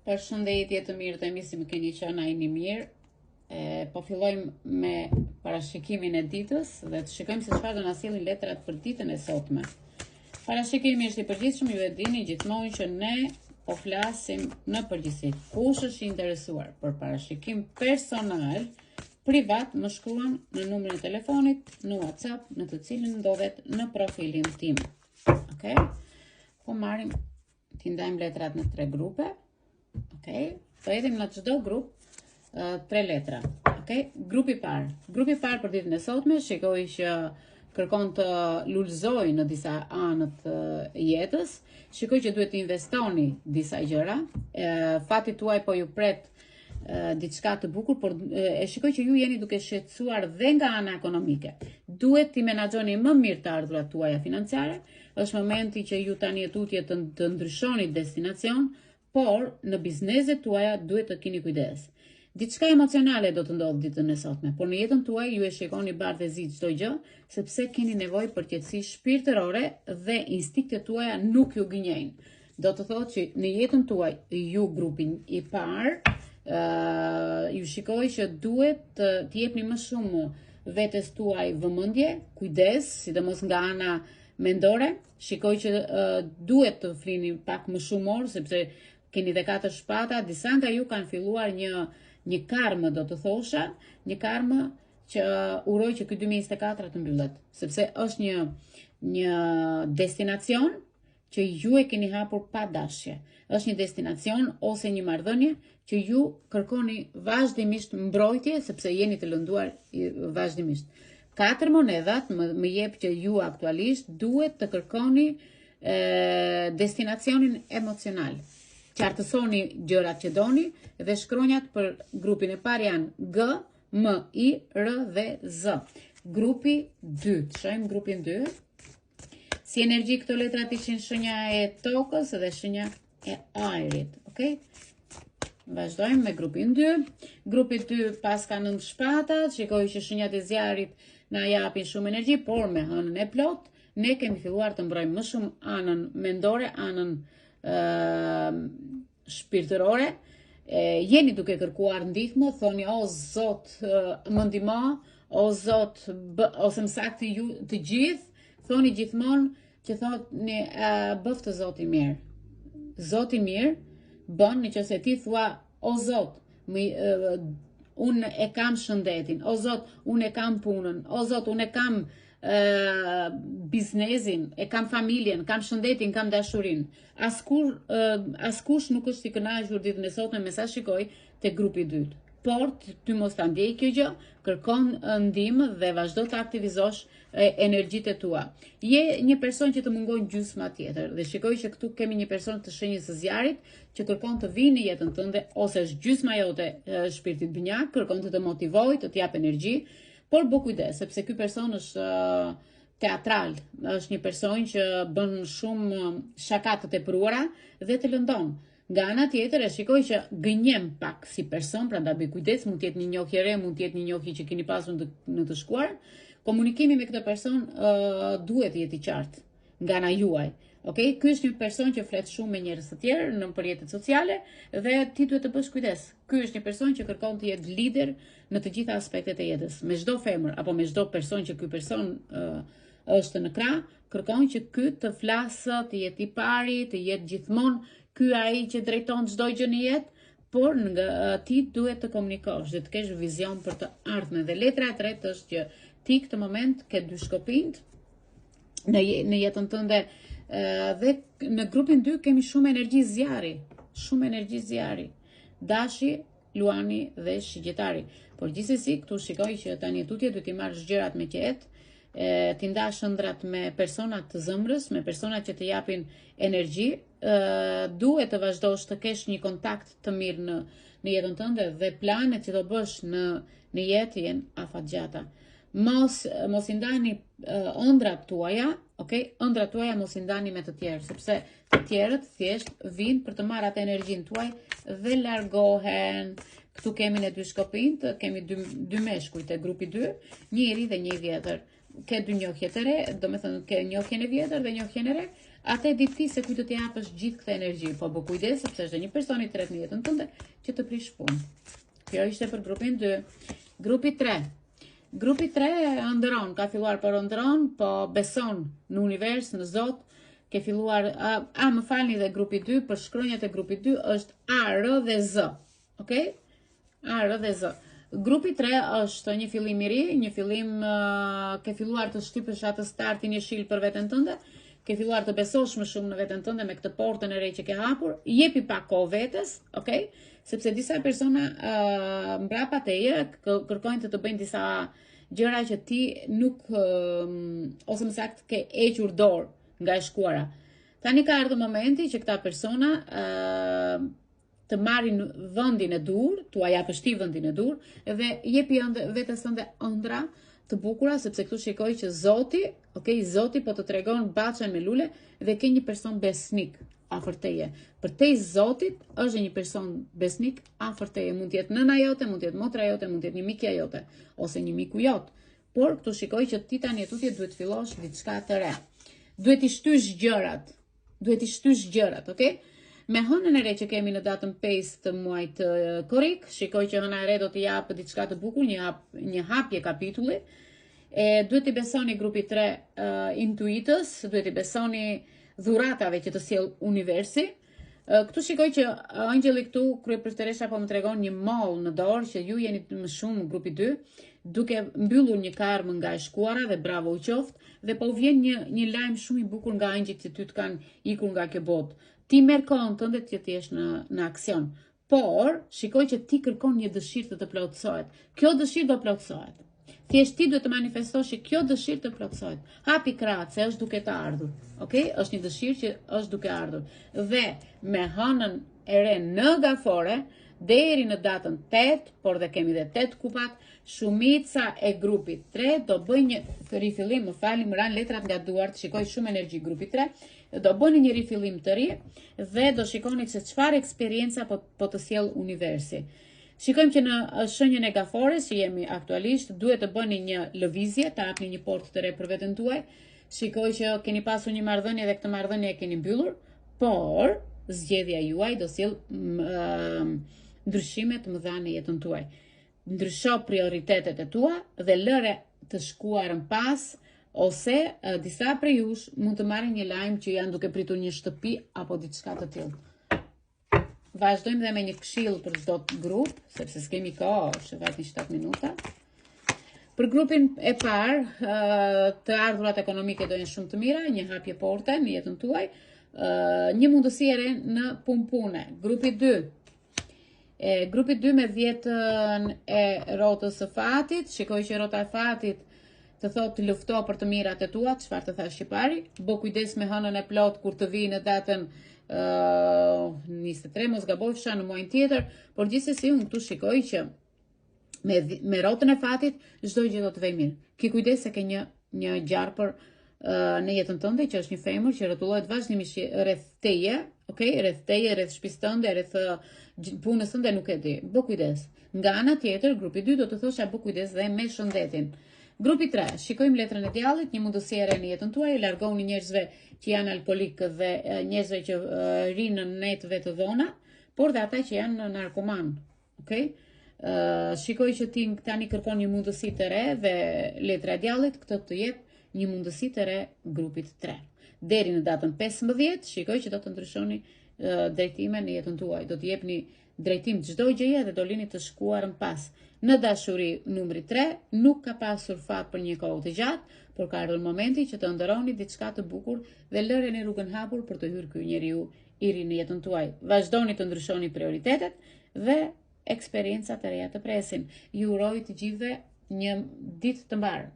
Përshëndetje të mirë të mi, si më keni qenë ai një mirë. Po fillojmë me parashikimin e ditës dhe të shikojmë se çfarë do na sjellin letrat për ditën e sotme. Parashikimi është i përgjithshëm, ju e dini gjithmonë që ne po flasim në përgjithësi. Kush është i interesuar për parashikim personal, privat, më shkruan në numrin e telefonit, në WhatsApp, në të cilin ndodhet në profilin tim. Okej? Po marrim, t'i ndajmë letrat në 3 grupe. Okej? Po edhim në çdo grup 3 letra. Okej? Grupi parë për ditën e sotme, shikoj që kërkon të lulëzoj në disa anët jetës, shikoj që duhet të investoni disa gjëra, fati tuaj po ju pret diçka të bukur, por e shikoj që ju jeni duke shqetësuar dhe nga ana ekonomike. Duhet t'i menaxhoni më mirë të ardhurat tuaja financiare, është momenti që ju tani e tutje të ndryshoni destinacion, por në bizneset tuaja duhet të keni kujdes. Diçka emocionale do të ndodhë ditën e sotme, por në jetën tuaj ju e shikoni bardhë e zi çdo gjë, sepse keni nevojë për qetësi shpirtërore dhe instiktet tuaja nuk ju gënjejnë. Do të thotë që në jetën tuaj ju grupin i parë, ju shikoj që duhet të jepni më shumë vetes tuaj vëmendje, kujdes, sidomos nga ana mendore. Shikoj që duhet të flini pak më shumë orë, sepse keni dhe 4 shpata, disa nga ju kanë filluar një karmë, do të thosha, një karmë që uroj që ky 2024 të mbyllet, sepse është një destinacion që ju e keni hapur pa dashje. Është një destinacion ose një marrëdhënie që ju kërkoni vazhdimisht mbrojtje, sepse jeni të lënduar vazhdimisht. 4 monedhat më jep që ju aktualisht duhet të kërkoni destinacionin emocional. Qartësoni gjërat që doni dhe shkronjat për grupin e parë janë G, M, I, R dhe Z. Grupi 2, shojmë grupin 2. Si energji këto letrat ishin shenja e tokës dhe shenja e ajrit. Okay? Vazhdojmë me grupin 2. Grupi 2 pas ka 9 shpatat, shikoj që shenjat e zjarit na japin shumë energji, por me hënën e plot, ne kemi filluar të mbrojmë më shumë anën mendore, anën shpirtërore, jeni duke kërkuar ndihmë, thoni o Zot më ndihmo, o Zot ose më saktë ju të gjithë, thoni gjithmonë që thoni bëftë Zoti mirë. Zoti mirë bën nëse ti thua o Zot, unë e kam shëndetin, o Zot, unë e kam punën, o Zot, unë e kam biznesin, e kam familjen, kam shëndetin, kam dashurin. Askush nuk është i kënaqur ditën e sotme me sa shikoj te grupi 2. Por ty mos ta ndjej kjo gjë, kërkon ndihmë dhe vazhdo të aktivizosh energjitë tua. Je një person që të mungon gjysma tjetër dhe shikoj që këtu kemi një person të shenjës së zjarit që kërkon të vinë në jetën tënde, ose është gjysma jote shpirtit binjak, kërkon të motivoj, të jap energji. Por bë kujdes, sepse ky person është teatral, është një person që bën shumë shaka të tepruara dhe të lëndon. Nga ana tjetër e shikoj që gënjem pak si person, prandaj bëj kujdes, mund të jetë një njohje re, mund të jetë një njohje që keni pasur në të shkuar. Komunikimi me këtë person duhet të jetë i qartë nga ana juaj. Okay? Ky është një person që flet shumë me njerëz të tjerë në rrjetet sociale dhe ti duhet të bësh kujdes. Ky është një person që kërkon të jetë lider në të gjitha aspektet e jetës. Me çdo femër apo me çdo person që ky person është në krah, kërkon që ky të flasë, të jetë i pari, të jetë gjithmonë ky ai që drejton çdo gjë në jetë, por nga ti duhet të komunikosh dhe të kesh vizion për të ardhmen. Dhe letra e tretë është që ti këtë moment ke 2 shkopinj në jetën tënde. Dhe në grupin 2 kemi shumë energji zjari, dashi, luani dhe shigjetari. Por gjithsesi këtu shikoj që tani tutje duhet i marrësh gjërat me qetë, ti ndash ëndrat me personat të zemrës, me personat që të japin energji, duhet të vazhdosh të kesh një kontakt të mirë në jetën tënde dhe planet që do bësh në jetë jenë afatgjata. Mos i ndani ëndrat tuaja, okay? Ëndrat tuaja mos i ndani me të tjerë, sepse të tjerët thjesht vinë për të marrë atë energjinë tuaj dhe largohen. Këtu kemi në 2 shkopinj, kemi 2 meshkujt e grupi 2, një i ri dhe një i vjetër. Ke 2 njohje të re, do me thënë ke njohjen e vjetër dhe njohjen e re, atë e di ti se kujt do t'i japësh gjithë këtë energji, po bë kujdes sepse është një person i tretë në jetën tënde që të prish punë. Kjo ishte për grupin 2. Grupi 3. Grupi 3 ëndron, ka filluar për ëndron, po beson në univers, në Zot, ke filluar, më falni dhe grupi 2, për shkronjat e grupi 2 është A, R dhe Z, okay? A, R dhe Z. Grupi 3 është një fillim i ri, një fillim ke filluar të shtypësh atë startin e shil për veten tënde, ke filluar të besosh më shumë në veten tënde me këtë portën e re që ke hapur, jepi pak kohë vetes, okay? Sepse disa persona mbrapa teje kërkojnë të bëjnë disa gjëra që ti nuk, ose më saktë ke hequr dorë nga e shkuara. Tani ka ardhur momenti që këta persona të marrin vendin e dur, tua japësh ti vendin e dur, dhe jepi vetes tënde ëndra të bukura, sepse këtu shikoj që Zoti, okay, Zoti po të tregon baçën me lule dhe ke një person besnik afër teje. Për te Zotit është një person besnik afër teje. Mund të jetë nëna jote, mund të jetë motra jote, mund të jetë një mikja jote ose një miku jot. Por këtu shikoj që ti tani tutje duhet fillosh diçka të re. Duhet i shtysh gjërat, okay? Me hënën e re që kemi në datën 5 të muajit korrik, shikoj që hëna e re do t'i japë diçka të bukur, një hapje kapitulli. Duhet t'i besoni grupi 3 intuitës, duhet t'i besoni dhuratave që të sjell universi. Këtu shikoj që angjeli këtu, kryepërsteresha po më tregon një moll në dorë, që ju jeni më shumë grupi 2, duke mbyllur një karmë nga e shkuara dhe bravo u qoftë, dhe po vjen një lajm shumë i bukur nga angjit që ty të kanë ikur nga kjo botë. Ti merr kohën tënde që ti jesh në aksion, por shikoj që ti kërkon një dëshirë të plotësohet. Kjo dëshirë do plotësohet. Thjesht ti duhet të manifestosh që kjo dëshirë të plotësohet. Hapi krahët se është duke të ardhur. Okay? Është një dëshirë që është duke ardhur. Dhe me hënën e re në gafore, deri në datën 8, por dhe kemi dhe 8 kupat, shumica e grupit 3 do bëj një rifillim, më falni, më ran letrat nga duart, shikoj shumë energji grupi 3, do bëni një rifillim të ri dhe do shikoni se çfarë eksperjenca po të sjell universi. Shikojmë që në shenjën e gafores që jemi aktualisht, duhet të bëni një lëvizje, të hapni një portë të re për veten tuaj. Shikoj që keni pasur një marrëdhënie dhe këtë marrëdhënie e keni mbyllur, por zgjedhja juaj do sjell ndryshime të mëdha në jetën tuaj. Ndrysho prioritetet e tua dhe lëre të shkuarën pas, ose disa prej jush mund të marrin një lajm që janë duke pritur një shtëpi apo diçka të tillë. Vazhdojmë dhe me një këshill për çdo grup, sepse s'kemi kohë, është vetëm 7 minuta. Për grupin e parë, të ardhurat ekonomike do jenë shumë të mira, një hapje porte në jetën tuaj, një mundësi e re në punë. Grupi 2. Grupi 2 me 10 e rrotës së fatit, shikoj që rrota e fatit të thotë të lufto për të mirat e tua, çfarë të thash shqipari, bë kujdes me hënën e plot kur të vi në datën 23, mos gabofsha në muajin tjetër, por gjithsesi unë këtu shikoj që me rrotën e fatit çdo gjë do të vej mirë. Ki kujdes se ke një gjarpër në jetën tënde që është një femër që rrotullohet vazhdimisht rreth teje, okay, rreth teje, rreth shtëpisë tënde, rreth punës tënde, nuk e di. Bë kujdes. Nga ana tjetër, grupi 2 do të thosha bë kujdes dhe me shëndetin. Grupi 3, shikojmë letrën e djallit, një mundësi e re në jetën tuaj, largoni njerëzve që janë alkoholikë dhe njerëzve që rinë në netëve të dhona, por dhe ata që janë narkoman. Okay? Shikoj që ti tani kërkon një mundësi të re dhe letra e djallit këtë të jep një mundësi të re grupit 3. Deri në datën 15, shikoj që do të ndryshoni drejtime në jetën tuaj, do të jepni drejtim çdo gjëje dhe do lini të shkuarën pas. Në dashuri numri 3 nuk ka pasur fat për një kohë të gjatë, por ka ardhur momenti që të ndëroni diçka të bukur dhe lëreni rrugën hapur për të hyrë ky njeriu i ri në jetën tuaj. Vazhdoni të ndryshoni prioritetet dhe eksperiencat e reja të presin. Ju uroj të gjithëve një ditë të mbarë.